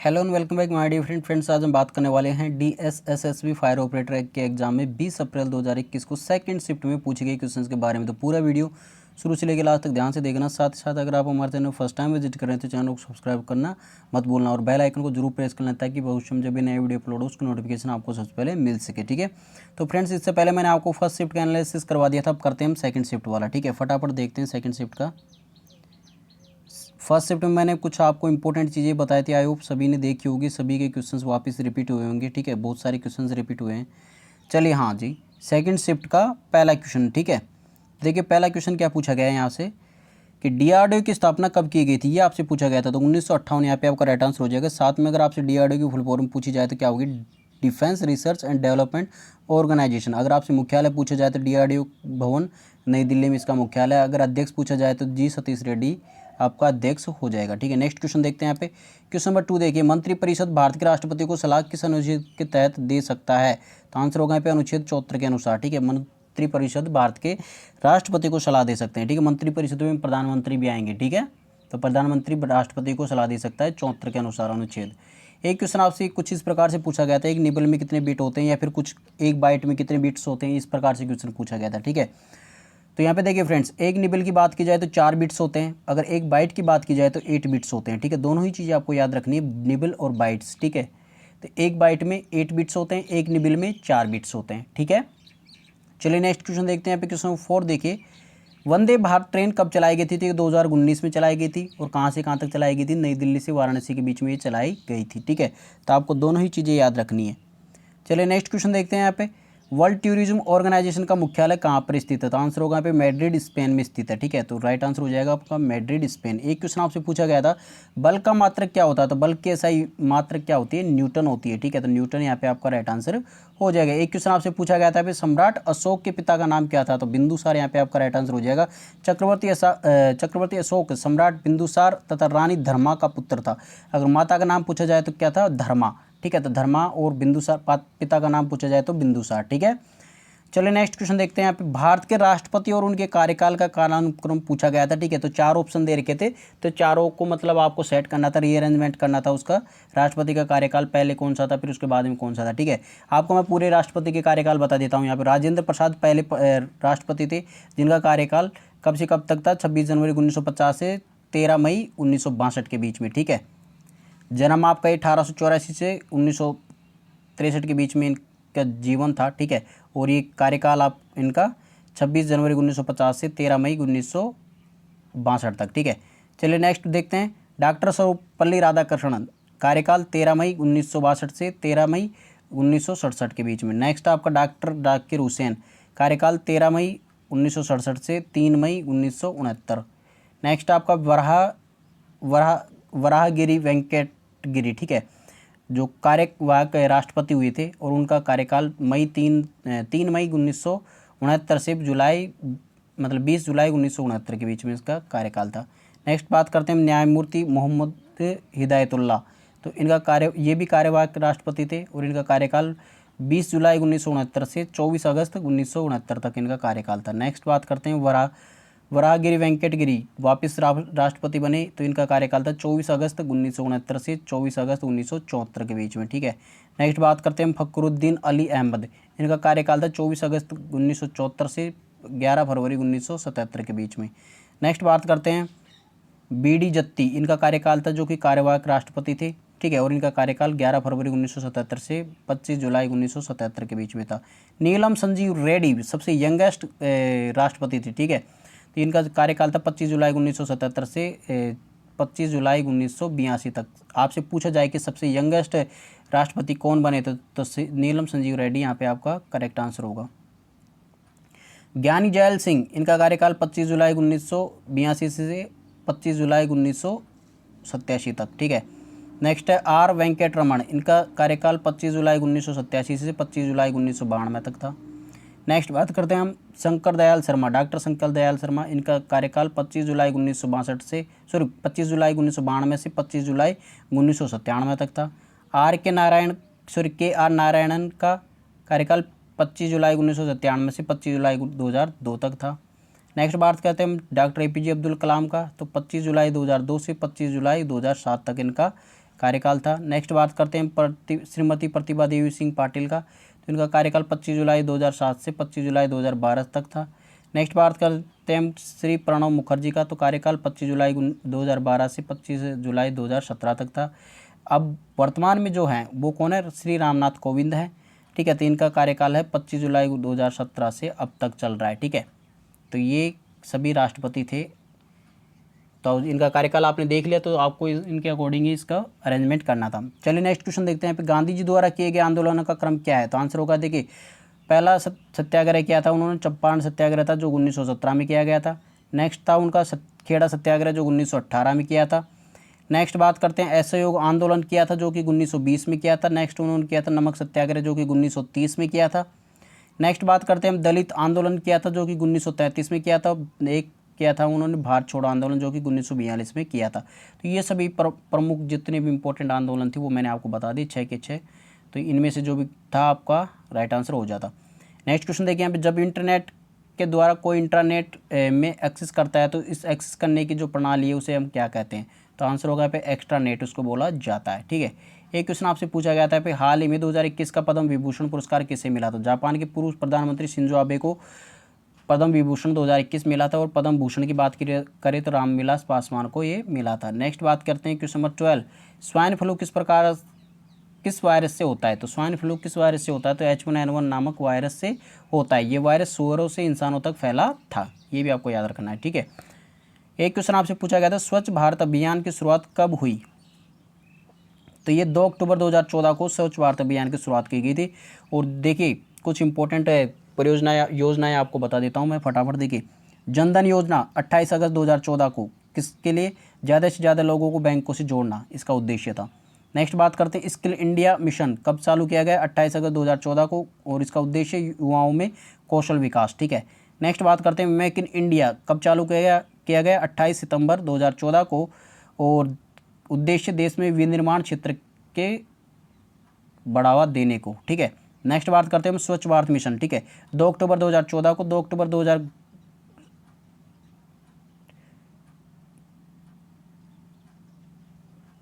Hello and welcome back my dear friends. आज हम बात करने वाले हैं डीएसएसएसबी फायर ऑपरेटर के एग्जाम में 20 अप्रैल 2021 को सेकंड शिफ्ट में पूछे गए क्वेश्चंस के बारे में। तो पूरा वीडियो शुरू से लेकर लास्ट तक ध्यान से देखना। साथ ही साथ अगर आप हमारे चैनल फर्स्ट टाइम विजिट करें तो चैनल को सब्सक्राइब करना मत भूलना और बेल आइकन को जरूर प्रेस करना ताकि भविष्य में जब भी नए वीडियो अपलोड हो उसकी नोटिफिकेशन आपको सबसे पहले मिल सके। ठीक है, तो फ्रेंड्स इससे पहले मैंने आपको फर्स्ट शिफ्ट का एनालिसिस करवा दिया था, अब करते हैं हम सेकंड शिफ्ट वाला। ठीक है, फटाफट देखते हैं सेकंड शिफ्ट का। फर्स्ट शिफ्ट में मैंने कुछ आपको इंपॉर्टेंट चीज़ें बताई थी, आई होप सभी ने देखी होगी, सभी के क्वेश्चंस वापस रिपीट हुए होंगे। ठीक है, बहुत सारे क्वेश्चंस रिपीट हुए हैं। चलिए हाँ जी, सेकंड शिफ्ट का पहला क्वेश्चन। ठीक है, देखिए पहला क्वेश्चन क्या पूछा गया है यहाँ से कि डीआरडीओ की स्थापना कब की गई थी, ये आपसे पूछा गया था। तो 1958 यहाँ पे आपका राइट आंसर हो जाएगा। साथ में अगर आपसे डीआरडीओ की फुल फॉर्म पूछी जाए तो क्या होगी, defence research and development organisation. अगर आपसे मुख्यालय पूछा जाए तो डीआरडीओ भवन नई दिल्ली में इसका मुख्यालय। अगर अध्यक्ष पूछा जाए तो जी सतीश रेड्डी आपका अध्यक्ष हो जाएगा। ठीक है, नेक्स्ट क्वेश्चन देखते हैं यहाँ पे। क्वेश्चन नंबर 2 देखिए, मंत्रिपरिषद भारत के राष्ट्रपति को सलाह किस अनुच्छेद के तहत दे सकता है। तो आंसर होगा यहाँ पे अनुच्छेद 74 के अनुसार। ठीक है, मंत्रिपरिषद भारत के राष्ट्रपति को सलाह दे सकते हैं। ठीक है, मंत्रिपरिषद में प्रधानमंत्री भी आएंगे। ठीक है, तो प्रधानमंत्री राष्ट्रपति को सलाह दे सकता है 74 के अनुसार अनुच्छेद। एक क्वेश्चन आपसे कुछ इस प्रकार से पूछा गया था, एक निबल में कितने बीट होते हैं या फिर कुछ एक बाइट में कितने बीट्स होते हैं, इस प्रकार से क्वेश्चन पूछा गया था। ठीक है, तो यहाँ पे देखिए फ्रेंड्स, एक निबल की बात की जाए तो 4 बिट्स होते हैं, अगर एक बाइट की बात की जाए तो 8 बिट्स होते हैं। ठीक है, दोनों ही चीज़ें आपको याद रखनी है, निबल और बाइट्स। ठीक है, तो एक बाइट में 8 बिट्स होते हैं, एक निबल में 4 बिट्स होते हैं। ठीक है, चलिए नेक्स्ट क्वेश्चन देखते हैं। यहाँ पे क्वेश्चन 4 देखिए, वंदे भारत ट्रेन कब चलाई गई थी। तो 2019 में चलाई गई थी और कहाँ से कहाँ तक चलाई गई थी, नई दिल्ली से वाराणसी के बीच में ये चलाई गई थी। ठीक है, तो आपको दोनों ही चीज़ें याद रखनी है। चलिए नेक्स्ट क्वेश्चन देखते हैं। यहाँ पे वर्ल्ड टूरिज्म ऑर्गेनाइजेशन का मुख्यालय कहाँ पर स्थित है। तो आंसर होगा यहाँ पे मैड्रिड स्पेन में स्थित है। ठीक है, तो राइट आंसर हो जाएगा आपका मैड्रिड स्पेन। एक क्वेश्चन आपसे पूछा गया था, बल का मात्रक क्या होता है। तो बल की एसआई मात्रक क्या होती है, न्यूटन होती है। ठीक है, तो न्यूटन यहाँ पे आपका राइट आंसर हो जाएगा। एक क्वेश्चन आपसे पूछा गया था, सम्राट अशोक के पिता का नाम क्या था। तो बिंदुसार यहाँ पे आपका राइट आंसर हो जाएगा। चक्रवर्ती अशोक सम्राट बिंदुसार तथा रानी धर्मा का पुत्र था। अगर माता का नाम पूछा जाए तो क्या था, धर्मा। ठीक है, तो धर्मा और बिंदुसार, पिता का नाम पूछा जाए तो बिंदुसार। ठीक है, चलिए नेक्स्ट क्वेश्चन देखते हैं। यहाँ पे भारत के राष्ट्रपति और उनके कार्यकाल का कालानुक्रम पूछा गया था। ठीक है, तो 4 ऑप्शन दे रखे थे, तो चारों को मतलब आपको सेट करना था, रीअरेंजमेंट करना था उसका। राष्ट्रपति का कार्यकाल पहले कौन सा था, फिर उसके बाद में कौन सा था। ठीक है, आपको मैं पूरे राष्ट्रपति के कार्यकाल बता देता हूँ। यहाँ पे राजेंद्र प्रसाद पहले राष्ट्रपति थे, जिनका कार्यकाल कब से कब तक था, 26 जनवरी 1950 से 13 मई 1962 के बीच में। ठीक है, जन्म आपका 1884 से 1963 के बीच में इनका जीवन था। ठीक है, और ये कार्यकाल आप इनका 26 जनवरी 1950 से 13 मई 1962 तक। ठीक है, चलिए नेक्स्ट देखते हैं। डॉक्टर सर्वपल्ली राधाकृष्णन, कार्यकाल 13 मई 1962 से 13 मई 1967 के बीच में। नेक्स्ट आपका डॉक्टर जाकिर हुसैन, कार्यकाल 13 मई 1967 से 3 मई 1969। नेक्स्ट आपका वराहगिरी वेंकटगिरी। ठीक है, जो कार्यवाहक राष्ट्रपति हुए थे और उनका कार्यकाल 3 मई 1969 से जुलाई 20 जुलाई 1969 के बीच में इसका कार्यकाल था। नेक्स्ट बात करते हैं न्यायमूर्ति मोहम्मद हिदायतुल्लाह, तो इनका ये भी कार्यवाहक राष्ट्रपति थे और इनका कार्यकाल 20 जुलाई 1969 से 24 अगस्त 1969 तक इनका कार्यकाल था। नेक्स्ट बात करते हैं वराहगिरी वेंकटगिरी वापस राष्ट्रपति बने, तो इनका कार्यकाल था 24 अगस्त 1969 से 24 अगस्त 1974 के बीच में। ठीक है, नेक्स्ट बात करते हैं फखरुद्दीन अली अहमद, इनका कार्यकाल था 24 अगस्त 1974 से 11 फरवरी 1977 के बीच में। नेक्स्ट बात करते हैं बीडी जत्ती, इनका कार्यकाल था जो कि कार्यवाहक राष्ट्रपति थे। ठीक है, और इनका कार्यकाल 11 फरवरी 1977 से 25 जुलाई 1977 के बीच में था। नीलम संजीव रेड्डी सबसे यंगेस्ट राष्ट्रपति थे। ठीक है, तो इनका कार्यकाल था 25 जुलाई 1977 से 25 जुलाई 1982 तक। आपसे पूछा जाए कि सबसे यंगेस्ट राष्ट्रपति कौन बने तो नीलम संजीव रेड्डी यहाँ पे आपका करेक्ट आंसर होगा। ज्ञानी जैल सिंह, इनका कार्यकाल 25 जुलाई 1982 से 25 जुलाई 1987 तक। ठीक है, नेक्स्ट है आर वेंकट रमन, इनका कार्यकाल 25 जुलाई 1987 से 25 जुलाई 1992 तक था। नेक्स्ट बात करते हैं हम शंकर दयाल शर्मा, डॉक्टर शंकर दयाल शर्मा, इनका कार्यकाल 25 जुलाई 1962 से 25 जुलाई 1992 से 25 जुलाई 1997 तक था। के आर नारायणन का कार्यकाल 25 जुलाई 1997 से 25 जुलाई 2002 तक था। नेक्स्ट बात करते हैं डॉक्टर एपीजे अब्दुल कलाम का, तो 25 जुलाई 2002 से 25 जुलाई 2007 तक इनका कार्यकाल था। नेक्स्ट बात करते हैं श्रीमती प्रतिभा देवी सिंह पाटिल का, तो इनका कार्यकाल 25 जुलाई 2007 से 25 जुलाई 2012 तक था। नेक्स्ट बात करते हैं श्री प्रणब मुखर्जी का, तो कार्यकाल 25 जुलाई 2012 से 25 जुलाई 2017 तक था। अब वर्तमान में जो हैं वो कौन है, श्री रामनाथ कोविंद है, ठीक है। तो इनका कार्यकाल है 25 जुलाई 2017 से अब तक चल रहा है, ठीक है। तो ये सभी राष्ट्रपति थे। तो इनका कार्यकाल आपने देख लिया, तो आपको इनके अकॉर्डिंग ही इसका अरेंजमेंट करना था। चलिए नेक्स्ट क्वेश्चन देखते हैं। गांधी जी द्वारा किए गए आंदोलनों का क्रम क्या है, तो आंसर होगा, देखिए पहला सत्याग्रह किया था उन्होंने, चंपारण सत्याग्रह था जो 1917 में किया गया था। नेक्स्ट था उनका खेड़ा सत्याग्रह जो 1918 में किया था। नेक्स्ट बात करते हैं असहयोग आंदोलन किया था जो कि 1920 में किया था। नेक्स्ट उन्होंने किया था नमक सत्याग्रह जो कि 1930 में किया था। नेक्स्ट बात करते हैं दलित आंदोलन किया था जो कि 1933 में किया था। एक किया था उन्होंने भारत छोड़ो आंदोलन जो कि 1942 में किया था। तो ये सभी प्रमुख जितने भी इंपॉर्टेंट आंदोलन थे वो मैंने आपको बता दी, 6 के 6। तो इनमें से जो भी था आपका राइट आंसर हो जाता। नेक्स्ट क्वेश्चन देखिए यहाँ पे, जब इंटरनेट के द्वारा कोई इंटरनेट में एक्सेस करता है तो इस एक्सेस करने की जो प्रणाली है उसे हम क्या कहते हैं, तो आंसर होगा यहाँ पे एक्स्ट्रा नेट उसको बोला जाता है, ठीक है। एक क्वेश्चन आपसे पूछा गया था पे, हाल ही में 2021 का पद्म विभूषण पुरस्कार किसे मिला, तो जापान के पूर्व प्रधानमंत्री शिंजो आबे को पद्म विभूषण 2021 मिला था। और पद्म भूषण की बात करें तो रामविलास पासवान को ये मिला था। नेक्स्ट बात करते हैं क्वेश्चन नंबर 12, स्वाइन फ्लू किस वायरस से होता है, तो स्वाइन फ्लू किस वायरस से होता है, तो H1N1 नामक वायरस से होता है। ये वायरस सुअरों से इंसानों तक फैला था, ये भी आपको याद रखना है, ठीक है। एक क्वेश्चन आपसे पूछा गया था, स्वच्छ भारत अभियान की शुरुआत कब हुई, तो ये 2 अक्टूबर 2014 को स्वच्छ भारत अभियान की शुरुआत की गई थी। और देखिए कुछ इंपॉर्टेंट योजनाएं आपको बता देता हूं मैं फटाफट। देखिए जनधन योजना 28 अगस्त 2014 को, किसके लिए, ज़्यादा से ज़्यादा लोगों को बैंकों से जोड़ना, इसका उद्देश्य था। नेक्स्ट बात करते हैं स्किल इंडिया मिशन कब चालू किया गया, 28 अगस्त 2014 को, और इसका उद्देश्य युवाओं में कौशल विकास, ठीक है। नेक्स्ट बात करते हैं मेक इन इंडिया कब चालू किया गया 28 सितंबर 2014 को, और उद्देश्य देश में विनिर्माण क्षेत्र के बढ़ावा देने को, ठीक है। नेक्स्ट बात करते हैं हम स्वच्छ भारत मिशन, ठीक है। 2 अक्टूबर 2014 को, 2 अक्टूबर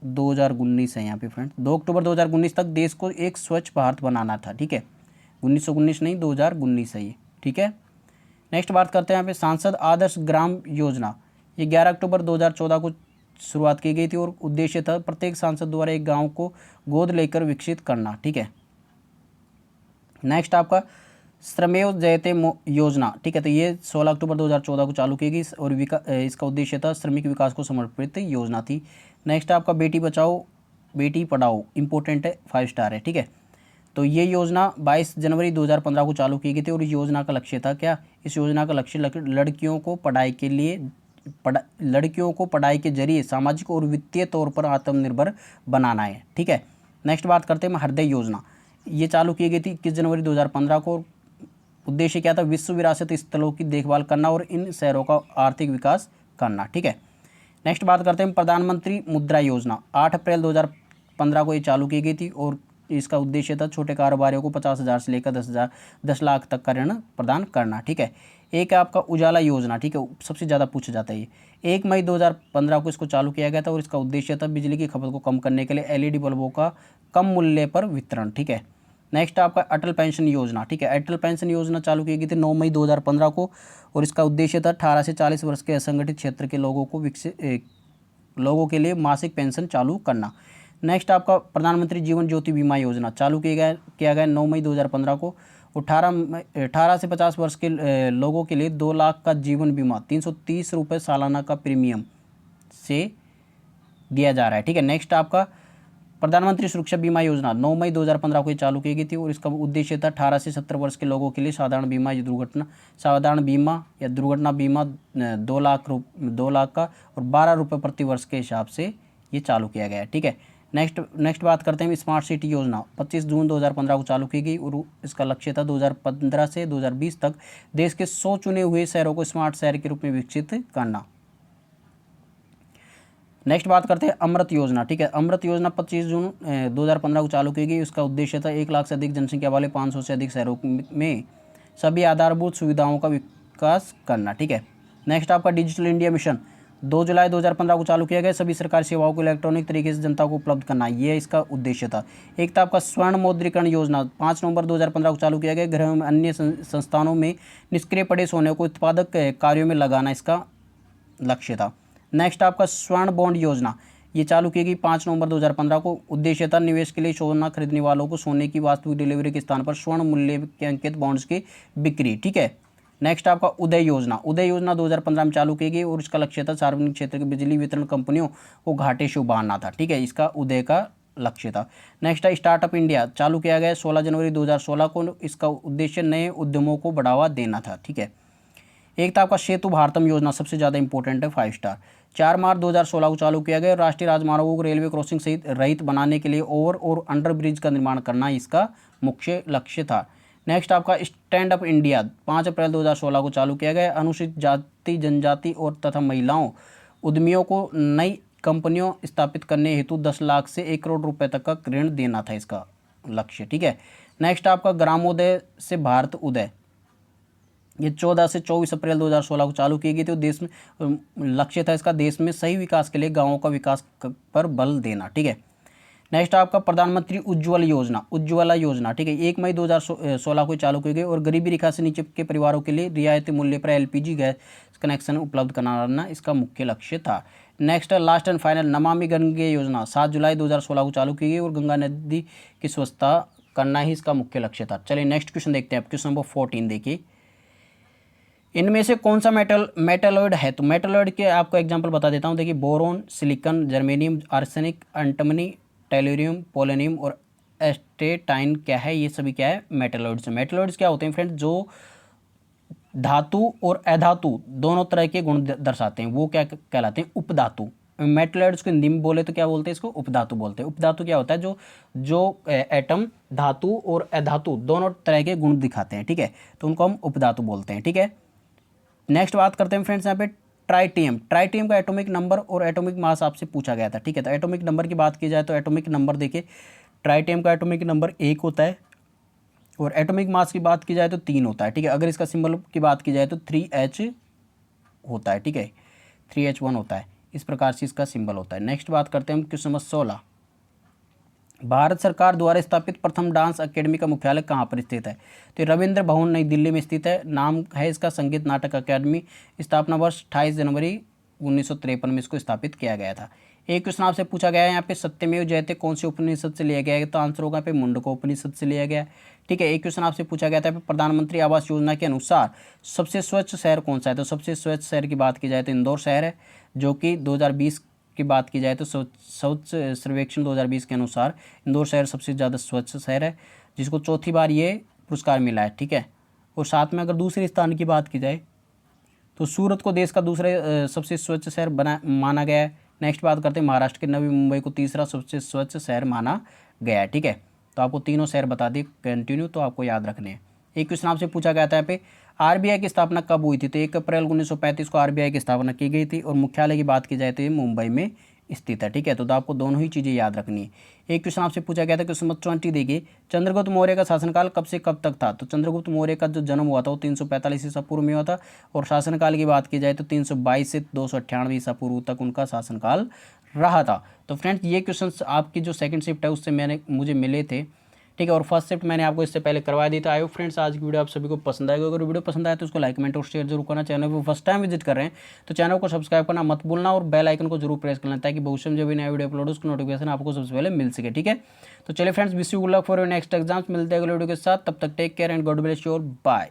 2019 है यहाँ पे फ्रेंड, 2 अक्टूबर 2019 तक देश को एक स्वच्छ भारत बनाना था, ठीक है। 1919 नहीं 2019 है ये, ठीक है। नेक्स्ट बात करते हैं यहाँ पे सांसद आदर्श ग्राम योजना, ये 11 अक्टूबर 2014 को शुरुआत की गई थी। और उद्देश्य था प्रत्येक सांसद द्वारा एक गांव को गोद लेकर विकसित करना, ठीक है। नेक्स्ट आपका श्रमेव जयते योजना, ठीक है। तो ये 16 अक्टूबर 2014 को चालू की गई और इसका उद्देश्य था श्रमिक विकास को समर्पित योजना थी। नेक्स्ट आपका बेटी बचाओ बेटी पढ़ाओ, इंपॉर्टेंट है, 5 स्टार है, ठीक है। तो ये योजना 22 जनवरी 2015 को चालू की गई थी। और इस योजना का लक्ष्य था क्या, इस योजना का लक्ष्य लड़कियों को पढ़ाई के जरिए सामाजिक और वित्तीय तौर पर आत्मनिर्भर बनाना है, ठीक है। नेक्स्ट बात करते हैं हृदय योजना, ये चालू की गई थी 21 जनवरी 2015 को। उद्देश्य क्या था, विश्व विरासत स्थलों की देखभाल करना और इन शहरों का आर्थिक विकास करना, ठीक है। नेक्स्ट बात करते हैं प्रधानमंत्री मुद्रा योजना, 8 अप्रैल 2015 को ये चालू की गई थी। और इसका उद्देश्य था छोटे कारोबारियों को 50,000 से लेकर 10 लाख तक का ऋण प्रदान करना, ठीक है। एक है आपका उजाला योजना, ठीक है, सबसे ज़्यादा पूछा जाता है ये। 1 मई 2015 को इसको चालू किया गया था। और इसका उद्देश्य था बिजली की खपत को कम करने के लिए एलईडी बल्बों का कम मूल्य पर वितरण, ठीक है। नेक्स्ट आपका अटल पेंशन योजना, ठीक है। अटल पेंशन योजना चालू की गई थी 9 मई 2015 को। और इसका उद्देश्य था 18 से 40 वर्ष के असंगठित क्षेत्र के लोगों के लिए मासिक पेंशन चालू करना। नेक्स्ट आपका प्रधानमंत्री जीवन ज्योति बीमा योजना चालू किया गया 9 मई 2015 को। 18 से 50 वर्ष के लोगों के लिए 2 लाख का जीवन बीमा 330 रुपये सालाना का प्रीमियम से दिया जा रहा है, ठीक है। नेक्स्ट आपका प्रधानमंत्री सुरक्षा बीमा योजना 9 मई 2015 को ये चालू की गई थी। और इसका उद्देश्य था 18 से 70 वर्ष के लोगों के लिए साधारण बीमा या दुर्घटना बीमा 2 लाख का और 12 रुपये प्रति वर्ष के हिसाब से ये चालू किया गया है, ठीक है। नेक्स्ट बात करते हैं स्मार्ट सिटी योजना, 25 जून 2015 को चालू की गई। और इसका लक्ष्य था 2015 से 2020 तक देश के 100 चुने हुए शहरों को स्मार्ट शहर के रूप में विकसित करना। नेक्स्ट बात करते हैं अमृत योजना, ठीक है। अमृत योजना 25 जून 2015 को चालू की गई। उसका उद्देश्य था 1 लाख से अधिक जनसंख्या वाले 500 से अधिक शहरों में सभी आधारभूत सुविधाओं का विकास करना, ठीक है। नेक्स्ट आपका डिजिटल इंडिया मिशन 2 जुलाई 2015 को चालू किया गया, सभी सरकारी सेवाओं को इलेक्ट्रॉनिक तरीके से जनता को उपलब्ध करना, ये इसका उद्देश्य था। एक था आपका स्वर्ण मौद्रीकरण योजना, 5 नवंबर 2015 को चालू किया गया, गृह में अन्य संस्थानों में निष्क्रिय पड़े सोने को उत्पादक कार्यों में लगाना इसका लक्ष्य था। नेक्स्ट आपका स्वर्ण बॉन्ड योजना, ये चालू की गई 5 नवंबर 2015 को, उद्देश्य था निवेश के लिए सोना खरीदने वालों को सोने की वास्तविक डिलीवरी के स्थान पर स्वर्ण मूल्य के अंकित बॉन्ड्स की बिक्री, ठीक है। नेक्स्ट आपका उदय योजना, उदय योजना 2015 में चालू की गई और इसका लक्ष्य था सार्वजनिक क्षेत्र की बिजली वितरण कंपनियों को घाटे से उबारना था, ठीक है, इसका उदय का लक्ष्य था। नेक्स्ट है स्टार्टअप इंडिया, चालू किया गया 16 जनवरी 2016 को, इसका उद्देश्य नए उद्यमों को बढ़ावा देना था, ठीक है। एक था आपका सेतु भारतम योजना, सबसे ज़्यादा इंपॉर्टेंट है, 5 स्टार, 4 मार्च 2016 को चालू किया गया, राष्ट्रीय राजमार्गों को रेलवे क्रॉसिंग सहित रहित बनाने के लिए ओवर और अंडर ब्रिज का निर्माण करना इसका मुख्य लक्ष्य था। नेक्स्ट आपका स्टैंड अप इंडिया, 5 अप्रैल 2016 को चालू किया गया, अनुसूचित जाति जनजाति और तथा महिलाओं उद्यमियों को नई कंपनियों स्थापित करने हेतु 10 लाख से 1 करोड़ रुपए तक का ऋण देना था इसका लक्ष्य, ठीक है। नेक्स्ट आपका ग्रामोदय से भारत उदय, ये 14 से 24 अप्रैल 2016 को चालू की गई थी। देश में लक्ष्य था इसका देश में सही विकास के लिए गाँवों का विकास पर बल देना, ठीक है। नेक्स्ट आपका प्रधानमंत्री उज्ज्वल योजना, उज्ज्वला योजना, ठीक है, 1 मई 2016 को चालू की गई और गरीबी रेखा से नीचे के परिवारों के लिए रियायती मूल्य पर एलपीजी गैस कनेक्शन उपलब्ध कराना इसका मुख्य लक्ष्य था। Next last and final Namami Gange योजना, 7 जुलाई 2016 को चालू की गई और गंगा नदी की स्वच्छता करना ही इसका मुख्य लक्ष्य था। चलिए नेक्स्ट क्वेश्चन देखते हैं, क्वेश्चन नंबर 14 देखिए, इनमें से कौन सा मेटलॉइड है? तो मेटलॉइड के आपको एग्जांपल बता देता हूँ, देखिए boron, silicon, germanium, arsenic, antimony, tellurium, polonium और एस्टेटाइन क्या है? ये सभी क्या है? मेटलॉइड्स। मेटलॉइड्स क्या होते हैं फ्रेंड्स? जो धातु और अधातु दोनों तरह के गुण दर्शाते हैं, वो क्या कहलाते हैं? उपधातु। मेटलॉइड्स को हिंदी में बोले तो क्या बोलते हैं? इसको उपधातु बोलते हैं। उपधातु क्या होता है? जो एटम धातु और अधातु दोनों तरह के गुण दिखाते हैं, ठीक है, तो उनको हम उपधातु बोलते हैं, ठीक है। नेक्स्ट बात करते हैं फ्रेंड्स यहाँ पे ट्राइटियम। ट्राइटियम का एटॉमिक नंबर और एटॉमिक मास आपसे पूछा गया था, ठीक है। तो एटॉमिक नंबर की बात की जाए तो एटॉमिक नंबर देखिए, ट्राइटियम का एटॉमिक नंबर 1 होता है और एटॉमिक मास की बात की जाए तो 3 होता है, ठीक है। अगर इसका सिंबल की बात की जाए तो 3H होता है, ठीक है, 3H1 होता है, इस प्रकार से इसका सिंबल होता है। नेक्स्ट बात करते हैं हम क्वेश्चन नंबर 16, भारत सरकार द्वारा स्थापित प्रथम डांस अकेडमी का मुख्यालय कहाँ पर स्थित है? तो रविंद्र भवन नई दिल्ली में स्थित है। नाम है इसका संगीत नाटक अकेडमी। स्थापना वर्ष 28 जनवरी 1953 में इसको स्थापित किया गया था। एक क्वेश्चन आपसे पूछा गया है यहाँ पे, सत्यमेव जयते कौन से उपनिषद से लिया गया है? तो आंसर होगा पे मुंडको उपनिषद से लिया गया है, ठीक है। एक क्वेश्चन आपसे पूछा गया था प्रधानमंत्री आवास योजना के अनुसार सबसे स्वच्छ शहर कौन सा है? तो सबसे स्वच्छ शहर की बात की जाए तो इंदौर शहर है, जो कि 2020 की बात की जाए तो स्वच्छ सर्वेक्षण 2020 के अनुसार इंदौर शहर सबसे ज़्यादा स्वच्छ शहर है, जिसको चौथी बार ये पुरस्कार मिला है, ठीक है। और साथ में अगर दूसरे स्थान की बात की जाए तो सूरत को देश का दूसरे सबसे स्वच्छ शहर माना गया है। नेक्स्ट बात करते हैं महाराष्ट्र के नवी मुंबई को तीसरा सबसे स्वच्छ शहर माना गया है, ठीक है। तो आपको तीनों शहर बता दिए कंटिन्यू, तो आपको याद रखने हैं। एक क्वेश्चन आपसे पूछा गया था यहाँ पे, आरबीआई की स्थापना कब हुई थी? तो 1 अप्रैल 1935 को आरबीआई की स्थापना की गई थी और मुख्यालय की बात की जाए तो ये मुंबई में स्थित है, ठीक है। तो आपको दोनों ही चीज़ें याद रखनी है। एक क्वेश्चन आपसे पूछा गया था, क्वेश्चन नंबर 20 देखिए, चंद्रगुप्त मौर्य का शासनकाल कब से कब तक था? तो चंद्रगुप्त मौर्य का जो जन्म हुआ था वो 345 ईसा पूर्व में हुआ था और शासनकाल की बात की जाए तो 322 से 298 ईसा पूर्व तक उनका शासनकाल रहा था। तो फ्रेंड्स ये क्वेश्चंस आपकी जो सेकंड शिफ्ट है उससे मुझे मिले थे, ठीक है, और फर्स्ट शिफ्ट मैंने आपको इससे पहले करवा दी। तो आई होप फ्रेंड्स आज की वीडियो आप सभी को पसंद आएगी। अगर वीडियो पसंद आए तो उसको लाइक कमेंट और शेयर जरूर करना। चैनल को फर्स्ट टाइम विजिट कर रहे हैं तो चैनल को सब्सक्राइब करना मत भूलना और बेल आइकन को जरूर प्रेस करना, ताकि भविष्य में जब भी नया वीडियो अपलोड हो उसको नोटिफिकेशन आपको सबसे पहले मिल सके, ठीक है। तो चलिए friends, wish you good luck for your next exams. मिलते हैं अगले वीडियो के साथ, तब तक take care and God bless you और बाय।